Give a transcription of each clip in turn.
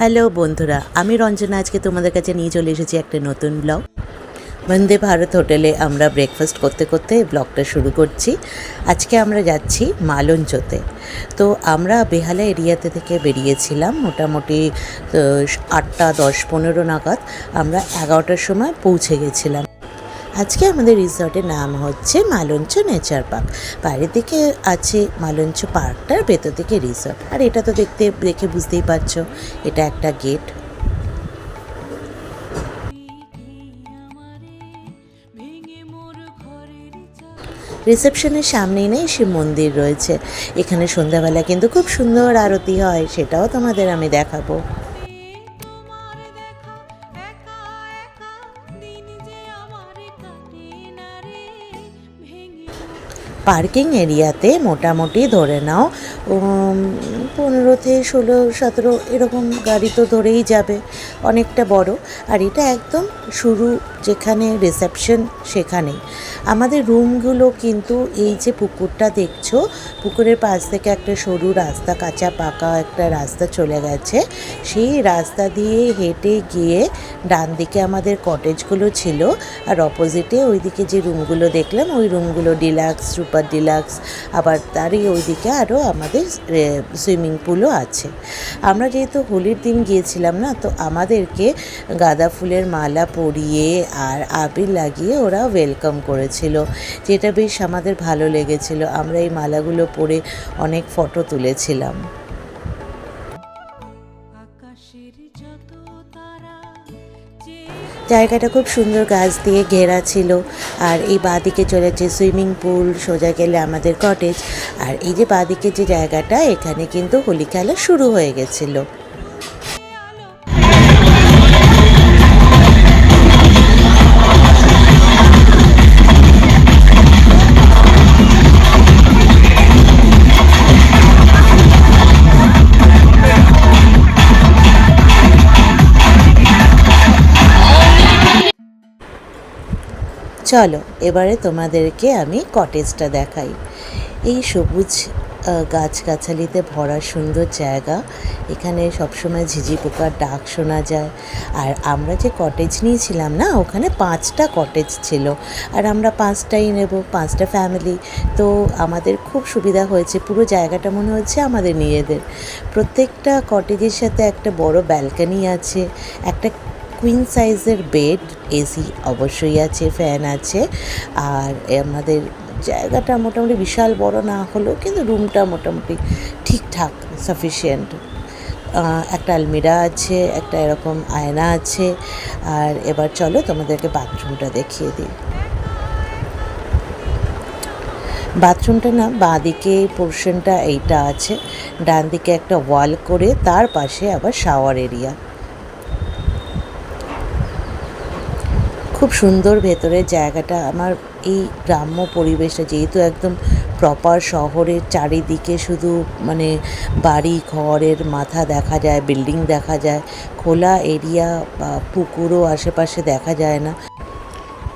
Hello বন্ধুরা, আমি রঞ্জনা আজকে তোমাদের কাছে নিয়ে চলে এসেছি একটা নতুন ব্লগ। বন্দে ভারত হোটেলে আমরা ব্রেকফাস্ট করতে করতে ব্লগটা শুরু করছি। আজকে আমরা যাচ্ছি মালঞ্চতে। তো আমরা বেহালা এরিয়াতে থেকে বেরিয়েছিলাম মোটামুটি 8টা 10-15 নাগাদ। আমরা 11টার সময় পৌঁছে গেছিলাম। আজকে আমাদের রিসর্টের নাম হচ্ছে মালঞ্চ নেচার পার্ক। বাইরে থেকে আছে মালঞ্চ পার্কটার, ভেতর থেকে রিসর্ট। আর এটা তো দেখে বুঝতেই পারছো এটা একটা গেট। রিসেপশনের সামনেই নেই শিব মন্দির রয়েছে। এখানে সন্ধ্যাবেলা কিন্তু খুব সুন্দর আরতি হয়, সেটাও তোমাদের আমি দেখাবো। পার্কিং এরিয়াতে মোটামুটি ধরে নাও 15 থেকে 16-17 এরকম গাড়ি তো ধরেই যাবে, অনেকটা বড়। আর এটা একদম শুরু যেখানে রিসেপশন সেখানেই আমাদের রুমগুলো। কিন্তু এই যে পুকুরটা দেখছো, পুকুরের পাশ থেকে একটা সরু রাস্তা, কাঁচা পাকা একটা রাস্তা চলে গেছে। সেই রাস্তা দিয়ে হেঁটে গিয়ে ডান দিকে আমাদের কটেজগুলো ছিল, আর অপোজিটে ওইদিকে যে রুমগুলো দেখলাম ওই রুমগুলো ডিলাক্স, সুপার ডিলাক্স। আবার তারই ওইদিকে আরও আমাদের সুইমিং পুলও আছে। আমরা যেহেতু হোলির দিন গিয়েছিলাম না, তো আমাদেরকে গাঁদা ফুলের মালা পরিয়ে আর আবির লাগিয়ে ওরা ওয়েলকাম করেছিল, যেটা বেশ আমাদের ভালো লেগেছিল। আমরা এই মালাগুলো পরে অনেক ফটো তুলেছিলাম। জায়গাটা খুব সুন্দর গাছ দিয়ে ঘেরা ছিল। আর এই বাঁদিকে চলেছে সুইমিং পুল, সোজা গেলে আমাদের কটেজ। আর এই যে বাঁদিকে যে জায়গাটা, এখানে কিন্তু হোলি খেলা শুরু হয়ে গেছিলো। চলো এবারে তোমাদেরকে আমি কটেজটা দেখাই। এই সবুজ গাছগাছালিতে ভরা সুন্দর জায়গা। এখানে সবসময় ঝিঝি পোকার ডাক শোনা যায়। আর আমরা যে কটেজ নিয়েছিলাম না, ওখানে 5টা কটেজ ছিল, আর আমরা 5টাই নেব, 5টা ফ্যামিলি। তো আমাদের খুব সুবিধা হয়েছে, পুরো জায়গাটা মনে হচ্ছে আমাদের নিজেদের। প্রত্যেকটা কটেজের সাথে একটা বড় ব্যালকনি আছে, একটা কুইন সাইজের বেড, এসি অবশ্যই আছে, ফ্যান আছে। আর আমাদের জায়গাটা মোটামুটি বিশাল বড় না হলেও কিন্তু রুমটা মোটামুটি ঠিকঠাক সাফিসিয়েন্ট। একটা আলমিরা আছে, একটা এরকম আয়না আছে। আর এবার চলো তোমাদেরকে বাথরুমটা দেখিয়ে দিই। বাথরুমটা না বাঁ দিকে পোর্শনটা এইটা আছে, ডান দিকে একটা ওয়াল করে, তার পাশে আবার শাওয়ার এরিয়া। খুব সুন্দর ভেতরের জায়গাটা। আমার এই গ্রাম্য পরিবেশটা, যেহেতু একদম প্রপার শহরের চারিদিকে শুধু মানে বাড়ি ঘরের মাথা দেখা যায়, বিল্ডিং দেখা যায়, খোলা এরিয়া বা পুকুরও আশেপাশে দেখা যায় না।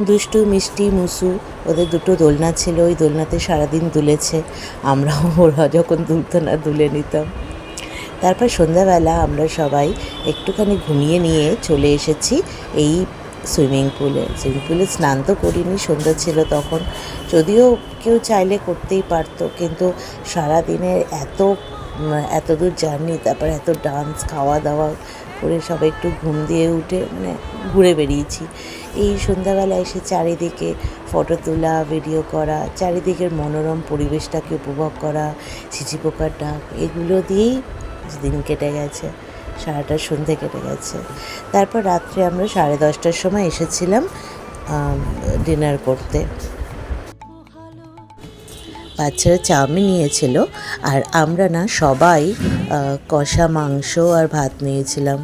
দুষ্টু মিষ্টি মুসু ওদের 2টো দোলনা ছিল, ওই দোলনাতে সারাদিন দুলেছে। আমরাও ওরা যখন দুলতো না দুলে নিতাম। তারপর সন্ধ্যাবেলা আমরা সবাই একটুখানি ঘুমিয়ে নিয়ে চলে এসেছি এই সুইমিং পুলে স্নান তো করিনি, সন্ধ্যা ছিল তখন। যদিও কেউ চাইলে করতেই পারতো, কিন্তু সারাদিনের এত দূর জার্নি, তারপর এত ডান্স, খাওয়া দাওয়া করে সবাই একটু ঘুম দিয়ে উঠে মানে ঘুরে বেরিয়েছি। এই সন্ধ্যাবেলা এসে চারিদিকে ফটো তোলা, ভিডিও করা, চারিদিকের মনোরম পরিবেশটাকে উপভোগ করা, ঝিঝি পোকার ডাক, এগুলো দিয়েই দিন কেটে গেছে, সারাটা সন্ধে কেটে গেছে। তারপর রাত্রে আমরা 10:30টার সময় এসেছিলাম ডিনার করতে। বাচ্চারা চাউমিন নিয়েছিল, আর আমরা না সবাই কষা মাংস আর ভাত নিয়েছিলাম।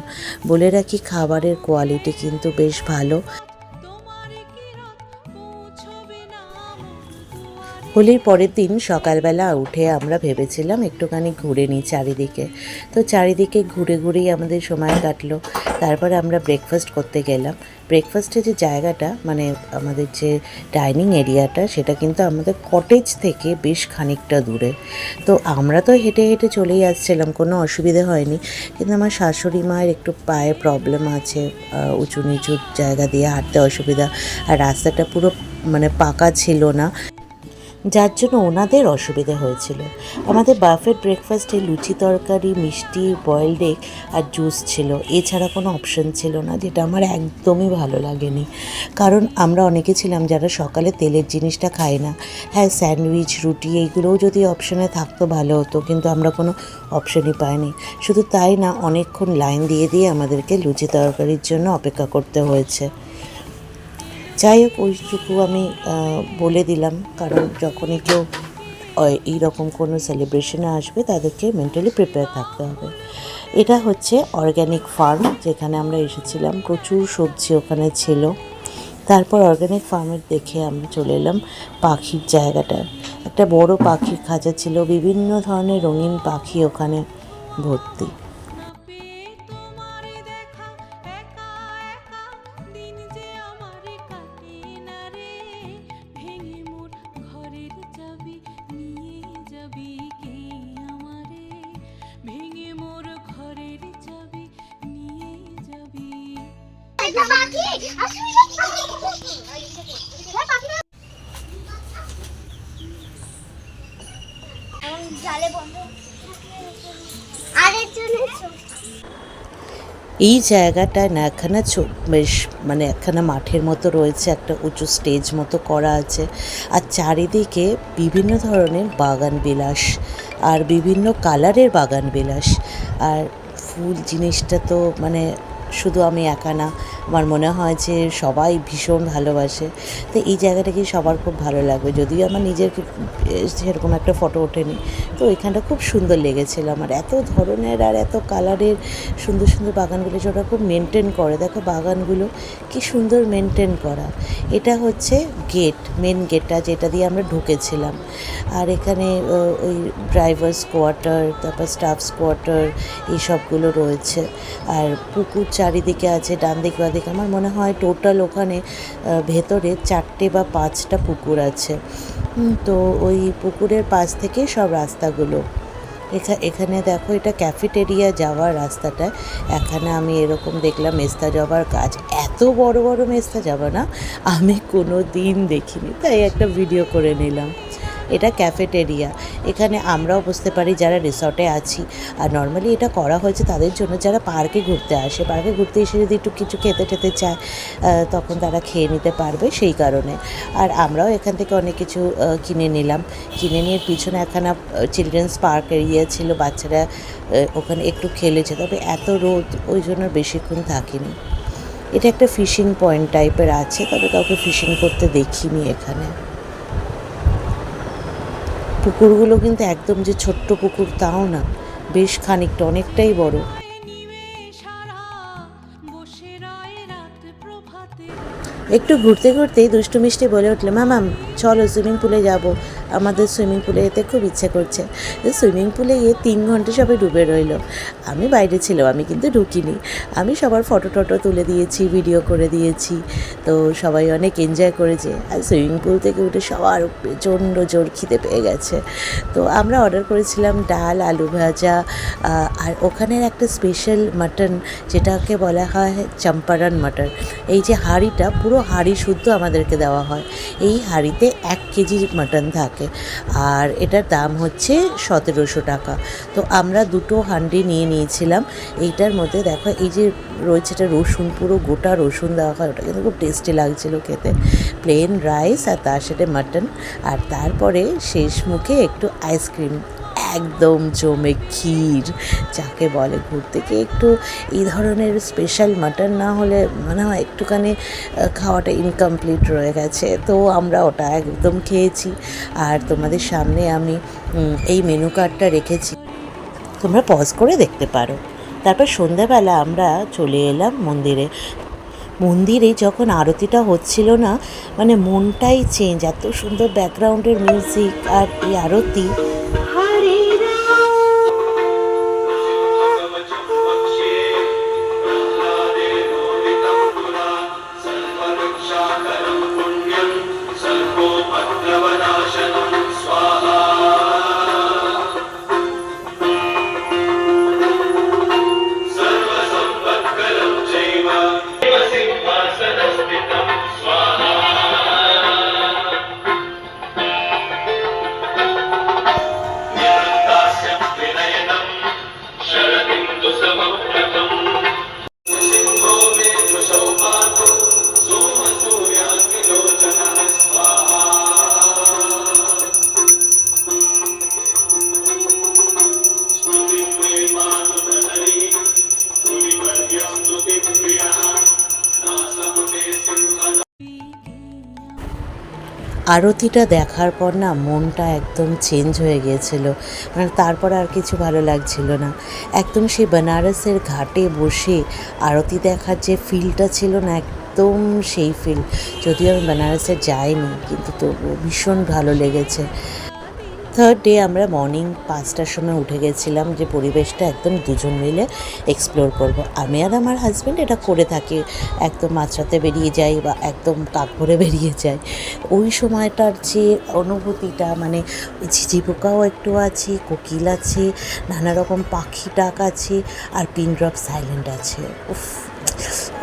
বলে রাখি খাবারের কোয়ালিটি কিন্তু বেশ ভালো। হোলির পরের দিন সকালবেলা উঠে আমরা ভেবেছিলাম একটুখানি ঘুরে নিই চারিদিকে। তো চারিদিকে ঘুরে ঘুরেই আমাদের সময় কাটলো। তারপরে আমরা ব্রেকফাস্ট করতে গেলাম। ব্রেকফাস্টের যে জায়গাটা মানে আমাদের যে ডাইনিং এরিয়াটা সেটা কিন্তু আমাদের কটেজ থেকে বেশ খানিকটা দূরে। তো আমরা তো হেঁটে হেঁটে চলেই আসছিলাম, কোনো অসুবিধে হয়নি। কিন্তু আমার শাশুড়ি মায়ের একটু পায়ে প্রবলেম আছে, উঁচু নিচু জায়গা দিয়ে হাঁটতে অসুবিধা, আর রাস্তাটা পুরো মানে পাকা ছিল না, যার জন্য ওনাদের অসুবিধা হয়েছিল। আমাদের বাফেট ব্রেকফাস্টে লুচি তরকারি, মিষ্টি, বয়েলড এগ আর জুস ছিল, এছাড়া কোনো অপশন ছিল না, যেটা আমার একদমই ভালো লাগেনি। কারণ আমরা অনেকে ছিলাম যারা সকালে তেলের জিনিসটা খাই না। হ্যাঁ, স্যান্ডউইচ, রুটি এইগুলোও যদি অপশনে থাকতো ভালো হতো, কিন্তু আমরা কোনো অপশনই পাইনি। শুধু তাই না, অনেকক্ষণ লাইন দিয়ে দিয়ে আমাদেরকে লুচি তরকারির জন্য অপেক্ষা করতে হয়েছে। যাই হোক, ওইটুকু আমি বলে দিলাম, কারণ যখনই কেউ এইরকম কোনো সেলিব্রেশনে আসবে তাদেরকে মেন্টালি প্রিপেয়ার থাকতে হবে। এটা হচ্ছে অর্গ্যানিক ফার্ম, যেখানে আমরা এসেছিলাম। প্রচুর সবজি ওখানে ছিল। তারপর অর্গ্যানিক ফার্মের দেখে আমরা চলে এলাম পাখির জায়গাটা। একটা বড় পাখির খাঁচা ছিল, বিভিন্ন ধরনের রঙিন পাখি ওখানে ভর্তি। এই জায়গাটায় না একখানা বেশ মানে একখানা মাঠের মতো রয়েছে, একটা উঁচু স্টেজ মতো করা আছে, আর চারিদিকে বিভিন্ন ধরনের বাগান বিলাস আর বিভিন্ন কালারের বাগান বিলাস। আর ফুল জিনিসটা তো মানে শুধু আমি একা না, আমার মনে হয় যে সবাই ভীষণ ভালোবাসে। তো এই জায়গাটাকে সবার খুব ভালো লাগবে, যদিও আমার নিজের সেরকম একটা ফটো ওঠেনি। তো এখানটা খুব সুন্দর লেগেছিল আমার, এত ধরনের আর এত কালারের সুন্দর সুন্দর বাগানগুলো, যেটা খুব মেনটেন করে। দেখো বাগানগুলো কি সুন্দর মেনটেন করা। এটা হচ্ছে গেট, মেন গেটটা যেটা দিয়ে আমরা ঢুকেছিলাম। আর এখানে ওই ড্রাইভার্স কোয়ার্টার, তারপর স্টাফস কোয়ার্টার, এইসবগুলো রয়েছে। আর পুকুর চারিদিকে আছে, ডান দিকে বা দিকে। আমার মনে হয় টোটাল ওখানে ভেতরে 4টে বা 5টা পুকুর আছে। তো ওই পুকুরের পাশ থেকে সব রাস্তাগুলো। এখানে দেখো, এটা ক্যাফেটেরিয়া যাওয়ার রাস্তাটা। এখানে আমি এরকম দেখলাম মেস্তা জবার গাছ, এত বড় বড় মেস্তা জবা না আমি কোনো দিন দেখিনি, তাই একটা ভিডিও করে নিলাম। এটা ক্যাফেটেরিয়া, এখানে আমরাও বসতে পারি যারা রিসর্টে আছি। আর নর্মালি এটা করা হয়েছে তাদের জন্য যারা পার্কে ঘুরতে আসে, পার্কে ঘুরতে এসে যদি একটু কিছু খেতে টেতে চায় তখন তারা খেয়ে নিতে পারবে, সেই কারণে। আর আমরাও এখান থেকে অনেক কিছু কিনে নিলাম। কিনে নিয়ে পিছনে একখানা চিলড্রেন্স পার্ক এরিয়া ছিল, বাচ্চারা ওখানে একটু খেলেছে, তবে এত রোদ ওই জন্য বেশিক্ষণ থাকিনি। এটা একটা ফিশিং পয়েন্ট টাইপের আছে, তবে কাউকে ফিশিং করতে দেখিনি এখানে। পুকুরগুলো কিন্তু একদম যে ছোট্ট পুকুর তাও না, বেশ খানিকটা, অনেকটাই বড়। একটু ঘুরতে ঘুরতেই দুষ্টু মিষ্টি বলে উঠলো, মামাম চলো সুইমিং পুলে যাব, আমাদের সুইমিং পুলে যেতে খুব ইচ্ছে করছে। সুইমিং পুলে গিয়ে 3 ঘন্টা সবাই ডুবে রইলো। আমি বাইরে ছিলাম, আমি কিন্তু ঢুকিনি। আমি সবার ফটো টটো তুলে দিয়েছি, ভিডিও করে দিয়েছি। তো সবাই অনেক এনজয় করেছে। আর সুইমিং পুল থেকে উঠে সবার প্রচণ্ড জোর খিদে পেয়ে গেছে। তো আমরা অর্ডার করেছিলাম ডাল, আলু ভাজা, আর ওখানের একটা স্পেশাল মাটন, যেটাকে বলা হয় চম্পারন মাটন। এই যে হাঁড়িটা, পুরো হাঁড়ি শুদ্ধ আমাদেরকে দেওয়া হয়। এই হাঁড়িতে 1 কেজি মাটন থাকে, আর এটার দাম হচ্ছে 1700 টাকা। তো আমরা 2টো হাঁড়ি নিয়ে নিয়েছিলাম। এইটার মধ্যে দেখো এই যে রয়েছে, এটা রসুন, পুরো গোটা রসুন দেওয়া হয়, ওটা কিন্তু খুব টেস্টি লাগছিলো খেতে। প্লেন রাইস আর তার সাথে মাটন, আর তারপরে শেষ মুখে একটু আইসক্রিম, একদম জমে ক্ষীর যাকে বলে। ঘুরতে গিয়ে একটু এই ধরনের স্পেশাল মাটন না হলে মনে হয় একটুখানি খাওয়াটা ইনকমপ্লিট রয়ে গেছে। তো আমরা ওটা একদম খেয়েছি। আর তোমাদের সামনে আমি এই মেনু কার্ডটা রেখেছি, তোমরা পজ করে দেখতে পারো। তারপর সন্ধ্যাবেলা আমরা চলে এলাম মন্দিরে। মন্দিরে যখন আরতিটা হচ্ছিল না, মানে মনটাই চেঞ্জ, এত সুন্দর ব্যাকগ্রাউন্ডের মিউজিক আর এই আরতি। আরতিটা দেখার পর না মনটা একদম চেঞ্জ হয়ে গিয়েছিল, মানে তারপর আর কিছু ভালো লাগছিল না। একদম সেই বেনারসের ঘাটে বসে আরতি দেখার যে ফিলটা ছিল না, একদম সেই ফিল। যদিও আমি বেনারসে যাইনি, কিন্তু তবুও ভীষণ ভালো লেগেছে। থার্ড ডে আমরা মর্নিং 5টার সময় উঠে গেছিলাম, যে পরিবেশটা একদম দুজন মিলে এক্সপ্লোর করব। আমি আর আমার হাজব্যান্ড এটা করে থাকি, একদম মাঝরাতে বেরিয়ে যাই বা একদম কাক ভরে বেরিয়ে যাই। ওই সময়টার যে অনুভূতিটা, মানে ঝিঝি পোকাও একটু আছে, কোকিল আছে, নানা রকম পাখি ডাক আছে, আর পিন ড্রপ সাইলেন্ট আছে। উফ,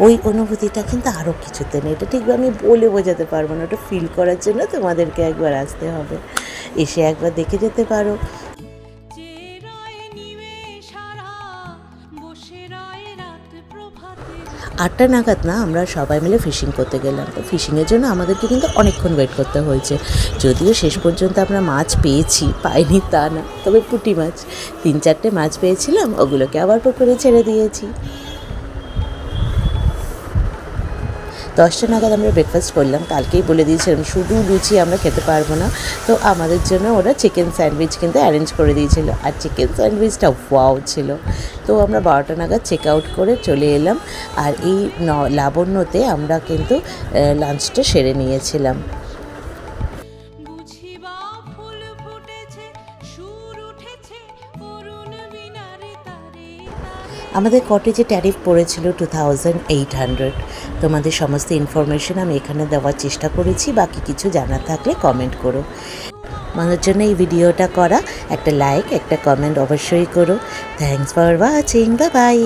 ওই অনুভূতিটা কিন্তু আরও কিছুতে নেই। এটা ঠিক আমি বলে বোঝাতে পারবো না। ওটা ফিল করার জন্য তোমাদেরকে একবার আসতে হবে, এসে একবার দেখে যেতে পারো। 8টা নাগাদ না আমরা সবাই মিলে ফিশিং করতে গেলাম। তো ফিশিংয়ের জন্য আমাদেরকে কিন্তু অনেকক্ষণ ওয়েট করতে হয়েছে। যদিও শেষ পর্যন্ত আমরা মাছ পেয়েছি, পাইনি তা না, তবে পুঁটি মাছ 3-4টে মাছ পেয়েছিলাম, ওগুলোকে আবার পুকুরে ছেড়ে দিয়েছি। 10টা নাগাদ আমরা ব্রেকফাস্ট করলাম। কালকেই বলে দিয়েছিলাম শুধু লুচি আমরা খেতে পারবো না, তো আমাদের জন্য ওরা চিকেন স্যান্ডউইচ কিন্তু অ্যারেঞ্জ করে দিয়েছিল, আর চিকেন স্যান্ডউইচটা ওয়াও ছিল। তো আমরা 12টা নাগাদ চেক আউট করে চলে এলাম, আর এই লাবণ্যতে আমরা কিন্তু লাঞ্চটা সেরে নিয়েছিলাম। আমাদের কটেজে ট্যারিফ পড়েছিল 2800। তোমাদের সমস্ত ইনফরমেশন আমি এখানে দেওয়ার চেষ্টা করেছি, বাকি কিছু জানার থাকলে কমেন্ট করো। মানুষের জন্য এই ভিডিওটা করা, একটা লাইক একটা কমেন্ট অবশ্যই করো। Thanks for watching, bye bye.